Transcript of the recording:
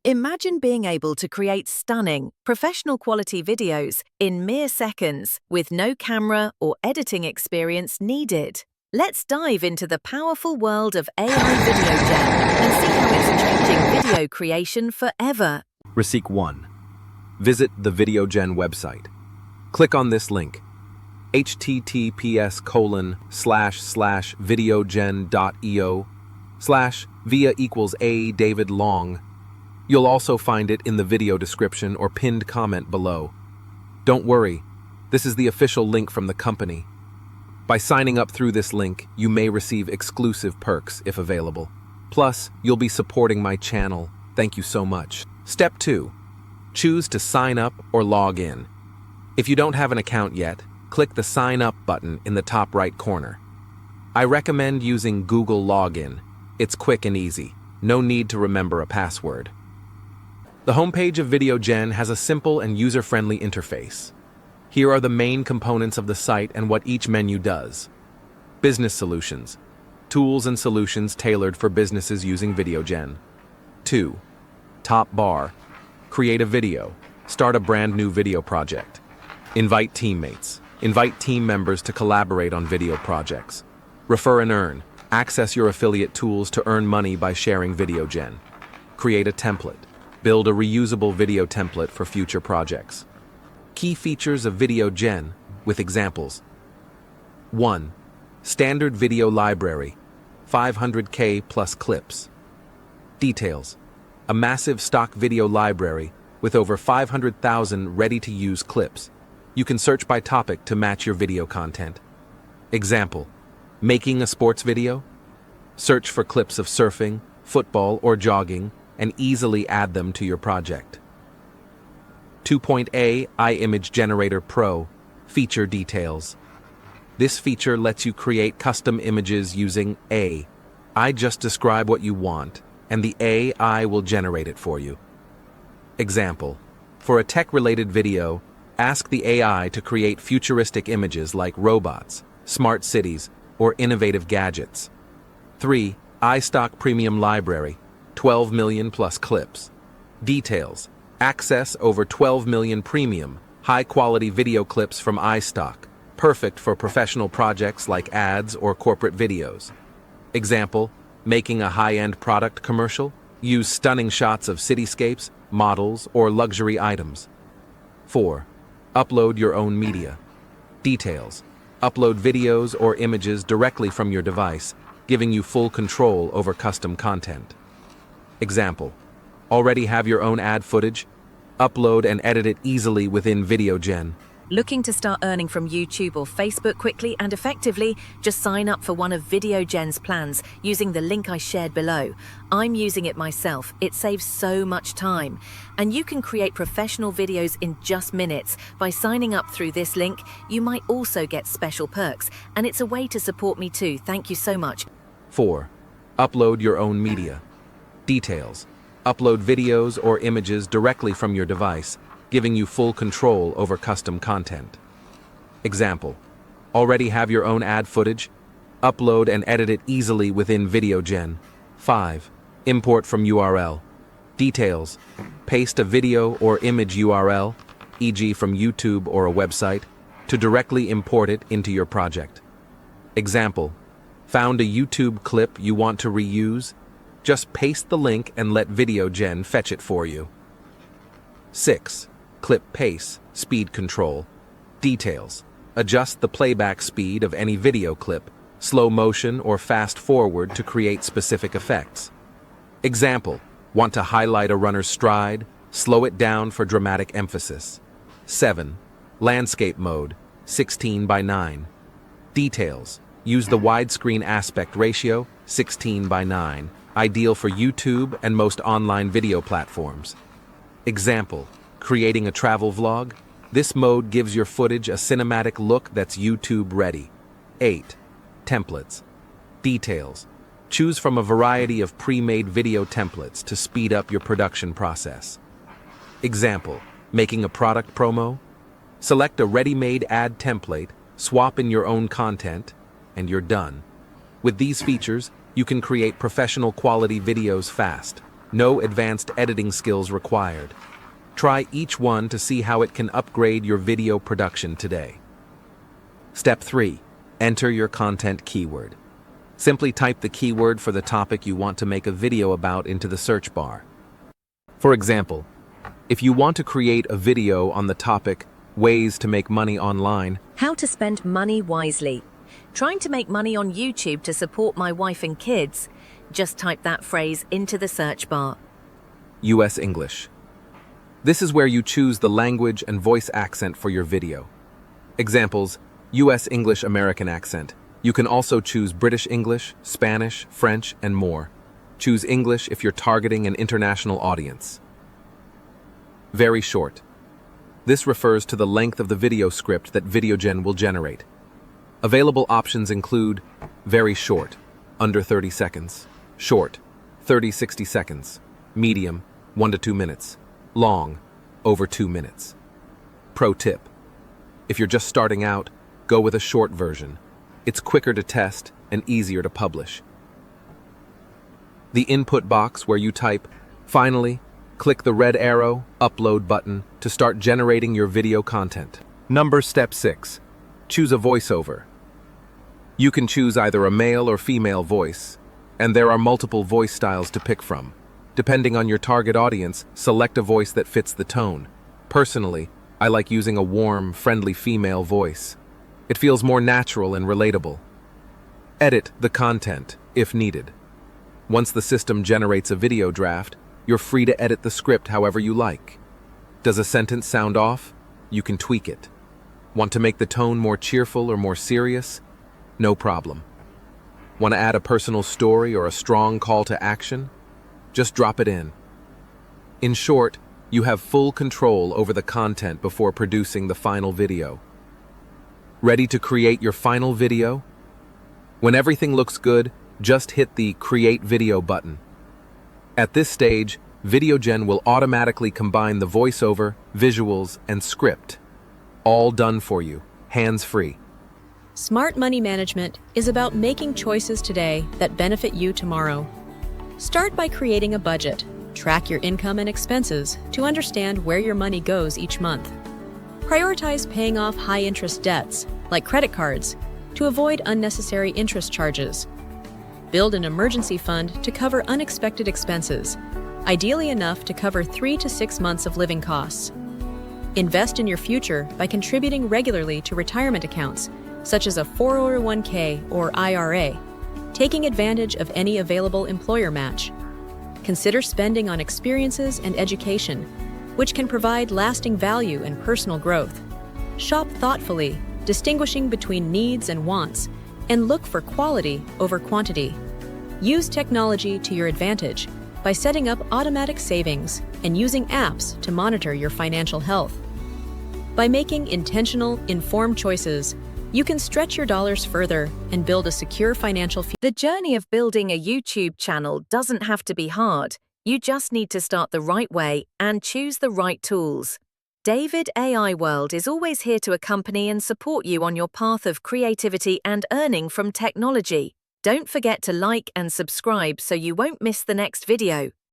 Imagine being able to create stunning, professional quality videos in mere seconds with no camera or editing experience needed. Let's dive into the powerful world of AI Videogen and see how it's changing video creation forever. Receipt 1. Visit the Videogen website. Click on this link, https://videogen.io/via=a David Long. You'll also find it in the video description or pinned comment below. Don't worry, this is the official link from the company. By signing up through this link, you may receive exclusive perks if available. Plus, you'll be supporting my channel. Thank you so much. Step 2. Choose to sign up or log in. If you don't have an account yet, click the Sign Up button in the top right corner. I recommend using Google Login. It's quick and easy. No need to remember a password. The homepage of Videogen has a simple and user-friendly interface. Here are the main components of the site and what each menu does. Business solutions. Tools and solutions tailored for businesses using Videogen. 2. Top bar. Create a video. Start a brand new video project. Invite teammates. Invite team members to collaborate on video projects. Refer and earn. Access your affiliate tools to earn money by sharing Videogen. Create a template. Build a reusable video template for future projects. Key features of Videogen with examples. 1. Standard video library, 500K plus clips. Details. A massive stock video library with over 500,000 ready-to-use clips. You can search by topic to match your video content. Example. Making a sports video? Search for clips of surfing, football, or jogging, and easily add them to your project. 2.A Image Generator Pro Feature Details. This feature lets you create custom images using AI. Just describe what you want, and the AI will generate it for you. Example. For a tech-related video, ask the AI to create futuristic images like robots, smart cities, or innovative gadgets. 3. iStock Premium Library, 12 million plus clips. Details. Access over 12 million premium, high-quality video clips from iStock, perfect for professional projects like ads or corporate videos. Example, making a high-end product commercial? Use stunning shots of cityscapes, models, or luxury items. 4. Upload your own media. Details. Upload videos or images directly from your device, giving you full control over custom content. Example. Already have your own ad footage? Upload and edit it easily within Videogen. Looking to start earning from YouTube or Facebook quickly and effectively? Just sign up for one of Videogen's plans using the link I shared below. I'm using it myself. It saves so much time. And you can create professional videos in just minutes. By signing up through this link, you might also get special perks. And it's a way to support me too. Thank you so much. 4. Upload your own media. Details. Upload videos or images directly from your device, giving you full control over custom content. Example. Already have your own ad footage? Upload and edit it easily within Videogen. 5. Import from URL. Details. Paste a video or image URL, e.g. from YouTube or a website, to directly import it into your project. Example. Found a YouTube clip you want to reuse? Just paste the link and let Videogen fetch it for you. 6. Clip pace, speed control. Details. Adjust the playback speed of any video clip, slow motion or fast forward to create specific effects. Example. Want to highlight a runner's stride? Slow it down for dramatic emphasis. 7. Landscape mode, 16:9. Details. Use the widescreen aspect ratio, 16:9. Ideal for YouTube and most online video platforms. Example. Creating a travel vlog? This mode gives your footage a cinematic look that's YouTube ready. 8. Templates. Details. Choose from a variety of pre-made video templates to speed up your production process. Example. Making a product promo? Select a ready-made ad template, swap in your own content, and you're done. With these features, you can create professional quality videos fast. No advanced editing skills required. Try each one to see how it can upgrade your video production today. Step 3. Enter your content keyword. Simply type the keyword for the topic you want to make a video about into the search bar. For example, if you want to create a video on the topic Ways to Make Money Online, How to spend money wisely. Trying to make money on YouTube to support my wife and kids. Just type that phrase into the search bar. US English. This is where you choose the language and voice accent for your video. Examples: US English American accent. You can also choose British English, Spanish, French, and more. Choose English if you're targeting an international audience. Very short. This refers to the length of the video script that Videogen will generate. Available options include very short, under 30 seconds, short, 30-60 seconds, medium, 1 to 2 minutes, long, over 2 minutes. Pro tip: if you're just starting out, go with a short version. It's quicker to test and easier to publish. The input box where you type, finally, click the red arrow, upload button to start generating your video content. Step 6. Choose a voiceover. You can choose either a male or female voice, and there are multiple voice styles to pick from. Depending on your target audience, select a voice that fits the tone. Personally, I like using a warm, friendly female voice. It feels more natural and relatable. Edit the content, if needed. Once the system generates a video draft, you're free to edit the script however you like. Does a sentence sound off? You can tweak it. Want to make the tone more cheerful or more serious? No problem. Want to add a personal story or a strong call to action? Just drop it in. In short, you have full control over the content before producing the final video. Ready to create your final video? When everything looks good, just hit the Create Video button. At this stage, Videogen will automatically combine the voiceover, visuals, and script. All done for you, hands-free. Smart money management is about making choices today that benefit you tomorrow. Start by creating a budget. Track your income and expenses to understand where your money goes each month. Prioritize paying off high-interest debts, like credit cards, to avoid unnecessary interest charges. Build an emergency fund to cover unexpected expenses, ideally enough to cover 3 to 6 months of living costs. Invest in your future by contributing regularly to retirement accounts, such as a 401k or IRA, taking advantage of any available employer match. Consider spending on experiences and education, which can provide lasting value and personal growth. Shop thoughtfully, distinguishing between needs and wants, and look for quality over quantity. Use technology to your advantage by setting up automatic savings and using apps to monitor your financial health. By making intentional, informed choices, you can stretch your dollars further and build a secure financial future. The journey of building a YouTube channel doesn't have to be hard. You just need to start the right way and choose the right tools. David AI World is always here to accompany and support you on your path of creativity and earning from technology. Don't forget to like and subscribe so you won't miss the next video.